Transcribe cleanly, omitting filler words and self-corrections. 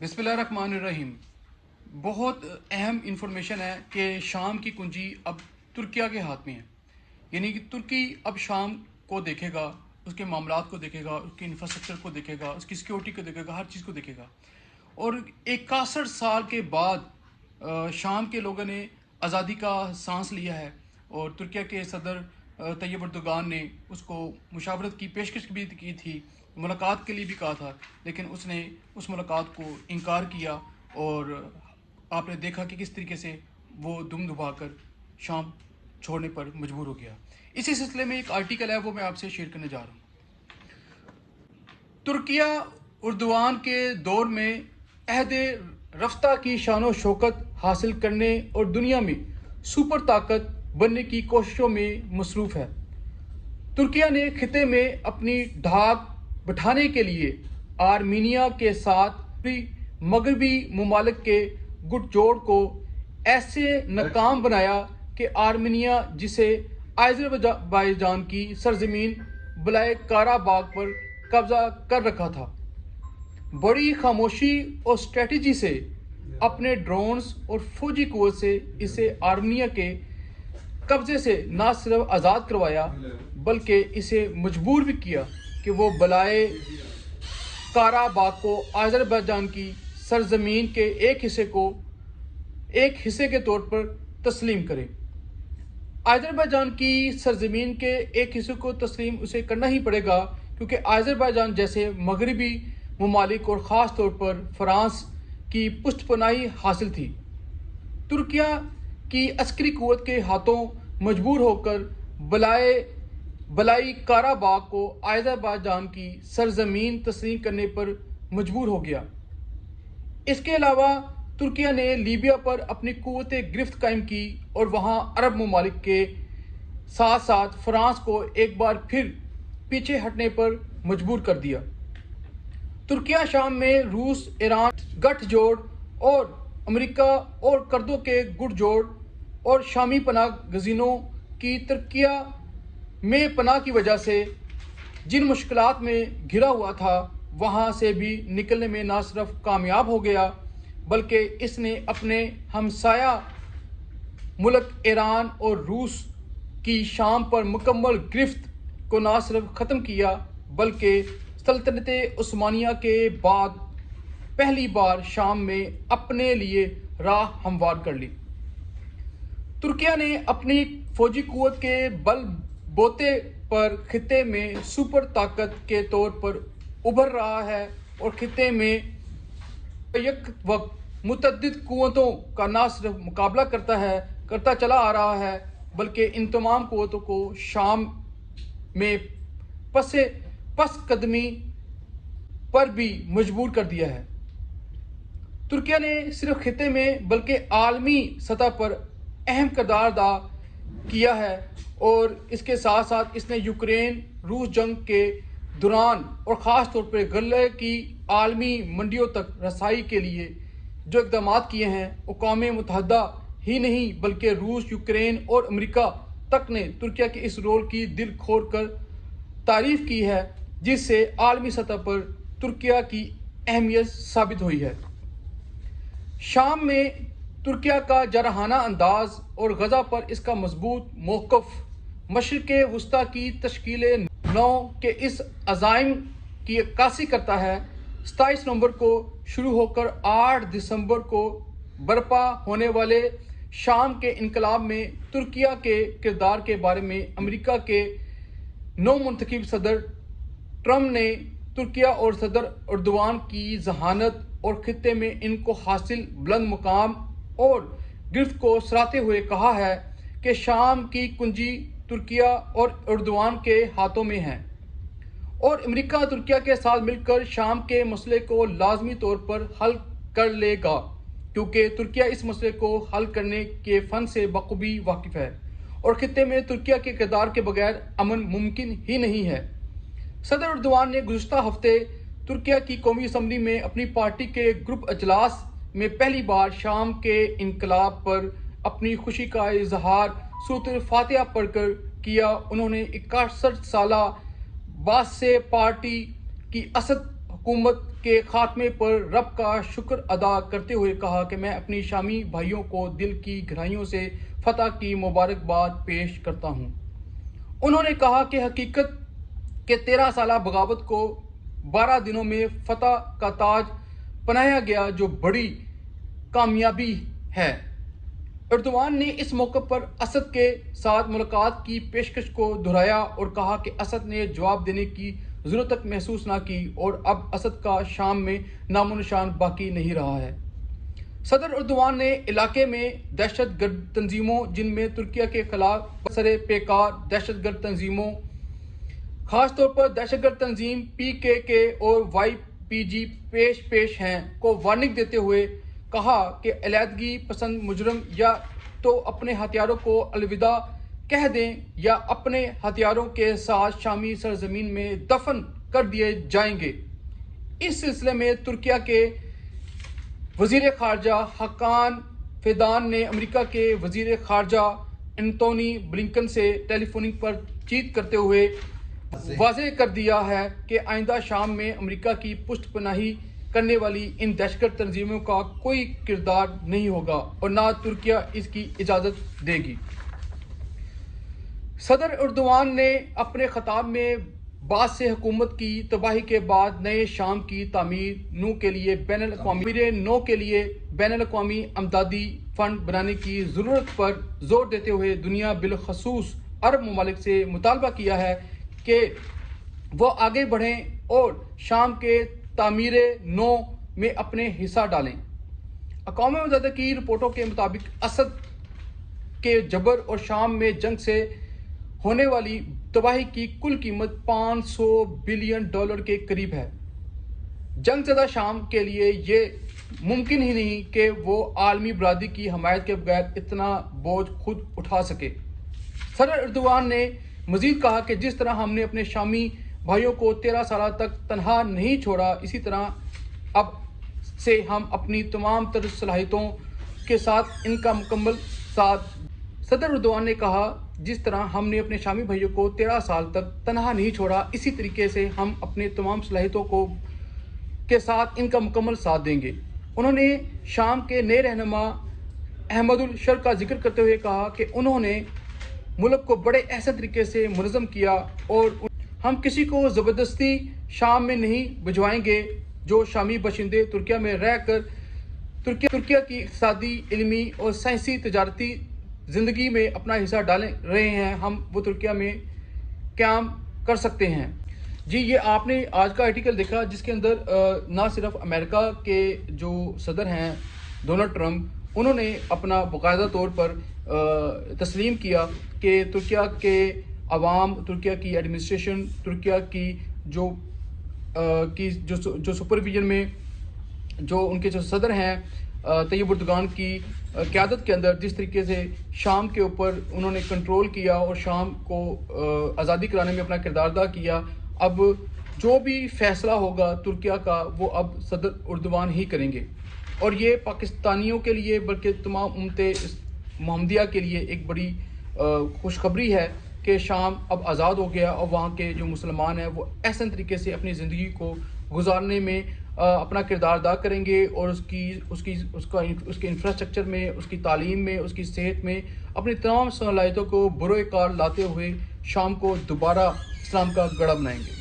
بسم اللہ الرحمن الرحیم۔ بہت اہم انفارمیشن ہے کہ شام کی کنجی اب ترکیہ کے ہاتھ میں ہے، یعنی کہ ترکی اب شام کو دیکھے گا، اس کے معاملات کو دیکھے گا، اس کے انفراسٹرکچر کو دیکھے گا، اس کی سیکیورٹی کو دیکھے گا، ہر چیز کو دیکھے گا۔ اور 61 سال کے بعد شام کے لوگوں نے آزادی کا سانس لیا ہے، اور ترکیہ کے صدر طیب اردوغان نے اس کو مشاورت کی پیشکش بھی کی تھی، ملاقات کے لیے بھی کہا تھا، لیکن اس نے اس ملاقات کو انکار کیا، اور آپ نے دیکھا کہ کس طریقے سے وہ دم دبا کر شام چھوڑنے پر مجبور ہو گیا۔ اسی سلسلے میں ایک آرٹیکل ہے، وہ میں آپ سے شیئر کرنے جا رہا ہوں۔ ترکیہ اردوغان کے دور میں عہد رفتہ کی شان و شوکت حاصل کرنے اور دنیا میں سپر طاقت بننے کی کوششوں میں مصروف ہے۔ ترکیہ نے خطے میں اپنی دھاک بٹھانے کے لیے آرمینیا کے ساتھ مغربی ممالک کے گٹھ جوڑ کو ایسے ناکام بنایا کہ آرمینیا، جسے آذربائیجان کی سرزمین بالائے قاراباغ پر قبضہ کر رکھا تھا، بڑی خاموشی اور اسٹریٹجی سے اپنے ڈرونز اور فوجی قوت سے اسے آرمینیا کے قبضے سے نہ صرف آزاد کروایا، بلکہ اسے مجبور بھی کیا کہ وہ بالائے قاراباغ کو آذربائیجان کی سرزمین کے ایک حصے کے طور پر تسلیم کرے۔ آذربائیجان کی سرزمین کے ایک حصے کو تسلیم اسے کرنا ہی پڑے گا، کیونکہ آذربائیجان جیسے مغربی ممالک اور خاص طور پر فرانس کی پشت پناہی حاصل تھی۔ ترکیہ کی عسکری قوت کے ہاتھوں مجبور ہو کر بالائی قاراباغ کو آذربائیجان کی سرزمین تسلیم کرنے پر مجبور ہو گیا۔ اس کے علاوہ ترکیہ نے لیبیا پر اپنی قوت گرفت قائم کی اور وہاں عرب ممالک کے ساتھ ساتھ فرانس کو ایک بار پھر پیچھے ہٹنے پر مجبور کر دیا۔ ترکیہ شام میں روس ایران گٹھ جوڑ اور امریکہ اور کردوں کے گٹھ جوڑ اور شامی پناہ گزینوں کی ترکیہ میں پناہ کی وجہ سے جن مشکلات میں گھرا ہوا تھا، وہاں سے بھی نکلنے میں نہ صرف کامیاب ہو گیا، بلکہ اس نے اپنے ہمسایہ ملک ایران اور روس کی شام پر مکمل گرفت کو نہ صرف ختم کیا، بلکہ سلطنت عثمانیہ کے بعد پہلی بار شام میں اپنے لیے راہ ہموار کر لی۔ ترکیہ نے اپنی فوجی قوت کے بل بوتے پر خطے میں سپر طاقت کے طور پر ابھر رہا ہے، اور خطے میں یک وقت متعدد قوتوں کا نہ صرف مقابلہ کرتا چلا آ رہا ہے، بلکہ ان تمام قوتوں کو شام میں پس قدمی پر بھی مجبور کر دیا ہے۔ ترکیہ نے صرف خطے میں بلکہ عالمی سطح پر اہم کردار ادا کیا ہے، اور اس کے ساتھ ساتھ اس نے یوکرین روس جنگ کے دوران اور خاص طور پر غلے کی عالمی منڈیوں تک رسائی کے لیے جو اقدامات کیے ہیں، اقوام متحدہ ہی نہیں بلکہ روس، یوکرین اور امریکہ تک نے ترکیہ کے اس رول کی دل کھول کر تعریف کی ہے، جس سے عالمی سطح پر ترکیہ کی اہمیت ثابت ہوئی ہے۔ شام میں ترکیہ کا جارحانہ انداز اور غزہ پر اس کا مضبوط موقف مشرق وسطیٰ کی تشکیل نو کے اس عزائم کی عکاسی کرتا ہے۔ 27 نومبر کو شروع ہو کر 8 دسمبر کو برپا ہونے والے شام کے انقلاب میں ترکیہ کے کردار کے بارے میں امریکہ کے نو منتخب صدر ٹرمپ نے ترکیہ اور صدر اردوغان کی ذہانت اور خطے میں ان کو حاصل بلند مقام اور گرفت کو سراہتے ہوئے کہا ہے کہ شام کی کنجی ترکیہ اور اردوغان کے ہاتھوں میں ہے، اور امریکہ ترکیہ کے ساتھ مل کر شام کے مسئلے کو لازمی طور پر حل کر لے گا، کیونکہ ترکیہ اس مسئلے کو حل کرنے کے فن سے بخوبی واقف ہے، اور خطے میں ترکیہ کے کردار کے بغیر امن ممکن ہی نہیں ہے۔ صدر اردوغان نے گزشتہ ہفتے ترکیہ کی قومی اسمبلی میں اپنی پارٹی کے گروپ اجلاس میں پہلی بار شام کے انقلاب پر اپنی خوشی کا اظہار سورۃ الفاتحہ پڑھ کر کیا۔ انہوں نے 61 سالہ بعد سے پارٹی کی اسد حکومت کے خاتمے پر رب کا شکر ادا کرتے ہوئے کہا کہ میں اپنی شامی بھائیوں کو دل کی گہرائیوں سے فتح کی مبارکباد پیش کرتا ہوں۔ انہوں نے کہا کہ حقیقت کہ 13 سالہ بغاوت کو 12 دنوں میں فتح کا تاج پہنایا گیا، جو بڑی کامیابی ہے۔ اردوان نے اس موقع پر اسد کے ساتھ ملاقات کی پیشکش کو دہرایا اور کہا کہ اسد نے جواب دینے کی ضرورت تک محسوس نہ کی اور اب اسد کا شام میں نام و نشان باقی نہیں رہا ہے۔ صدر اردوان نے علاقے میں دہشت گرد تنظیموں، جن میں ترکیہ کے خلاف برسر پیکار دہشت گرد تنظیموں، خاص طور پر دہشت گرد تنظیم PKK اور YPG پیش ہیں، کو وارننگ دیتے ہوئے کہا کہ علیحدگی پسند مجرم یا تو اپنے ہتھیاروں کو الوداع کہہ دیں یا اپنے ہتھیاروں کے ساتھ شامی سرزمین میں دفن کر دیے جائیں گے۔ اس سلسلے میں ترکیہ کے وزیر خارجہ حاکان فیدان نے امریکہ کے وزیر خارجہ انتونی بلنکن سے ٹیلی فونک پر چیت کرتے ہوئے واضح کر دیا ہے کہ آئندہ شام میں امریکہ کی پشت پناہی کرنے والی ان دہشت گرد تنظیموں کا کوئی کردار نہیں ہوگا اور نہ ترکیہ اس کی اجازت دے گی۔ صدر اردوان نے اپنے خطاب میں بعد سے حکومت کی تباہی کے بعد نئے شام کی تعمیر کے لیے بین الاقوامی امدادی فنڈ بنانے کی ضرورت پر زور دیتے ہوئے دنیا بالخصوص عرب ممالک سے مطالبہ کیا ہے کہ وہ آگے بڑھیں اور شام کے تعمیر نو میں اپنے حصہ ڈالیں۔ اقوام متحدہ کی رپورٹوں کے مطابق اسد کے جبر اور شام میں جنگ سے ہونے والی تباہی کی کل قیمت $500 بلین کے قریب ہے۔ جنگ زدہ شام کے لیے یہ ممکن ہی نہیں کہ وہ عالمی برادری کی حمایت کے بغیر اتنا بوجھ خود اٹھا سکے۔ صدر اردوان نے مزید کہا کہ جس طرح ہم نے اپنے شامی بھائیوں کو 13 سالہ تک تنہا نہیں چھوڑا، اسی طرح اب سے ہم اپنی تمام تر صلاحیتوں کے ساتھ ان کا مکمل ساتھ۔ صدر اردوان نے کہا جس طرح ہم نے اپنے شامی بھائیوں کو 13 سال تک تنہا نہیں چھوڑا، اسی طریقے سے ہم اپنے تمام صلاحیتوں کے ساتھ ان کا مکمل ساتھ دیں گے۔ انہوں نے شام کے نئے رہنما احمد الشر کا ذکر کرتے ہوئے کہا کہ انہوں نے ملک کو بڑے احسن طریقے سے منظم کیا اور ہم کسی کو زبردستی شام میں نہیں بھجوائیں گے۔ جو شامی باشندے ترکیہ میں رہ کر ترکیہ کی اقتصادی، علمی اور سائنسی تجارتی زندگی میں اپنا حصہ ڈال رہے ہیں، ہم وہ ترکیہ میں قیام کر سکتے ہیں۔ جی، یہ آپ نے آج کا آرٹیکل دیکھا جس کے اندر نہ صرف امریکہ کے جو صدر ہیں ڈونلڈ ٹرمپ، انہوں نے اپنا باقاعدہ طور پر تسلیم کیا کہ ترکیہ کے عوام، ترکیہ کی ایڈمنسٹریشن، ترکیہ کی جو سپرویژن میں جو ان کے جو صدر ہیں طیب اردوغان کی قیادت کے اندر جس طریقے سے شام کے اوپر انہوں نے کنٹرول کیا اور شام کو آزادی کرانے میں اپنا کردار ادا کیا، اب جو بھی فیصلہ ہوگا ترکیہ کا وہ اب صدر اردوان ہی کریں گے، اور یہ پاکستانیوں کے لیے بلکہ تمام امت محمدیہ کے لیے ایک بڑی خوشخبری ہے کہ شام اب آزاد ہو گیا اور وہاں کے جو مسلمان ہیں وہ احسن طریقے سے اپنی زندگی کو گزارنے میں اپنا کردار ادا کریں گے، اور اس کے انفراسٹرکچر میں، اس کی تعلیم میں، اس کی صحت میں اپنی تمام صلاحیتوں کو بروئے کار لاتے ہوئے شام کو دوبارہ اسلام کا گڑھا بنائیں گے۔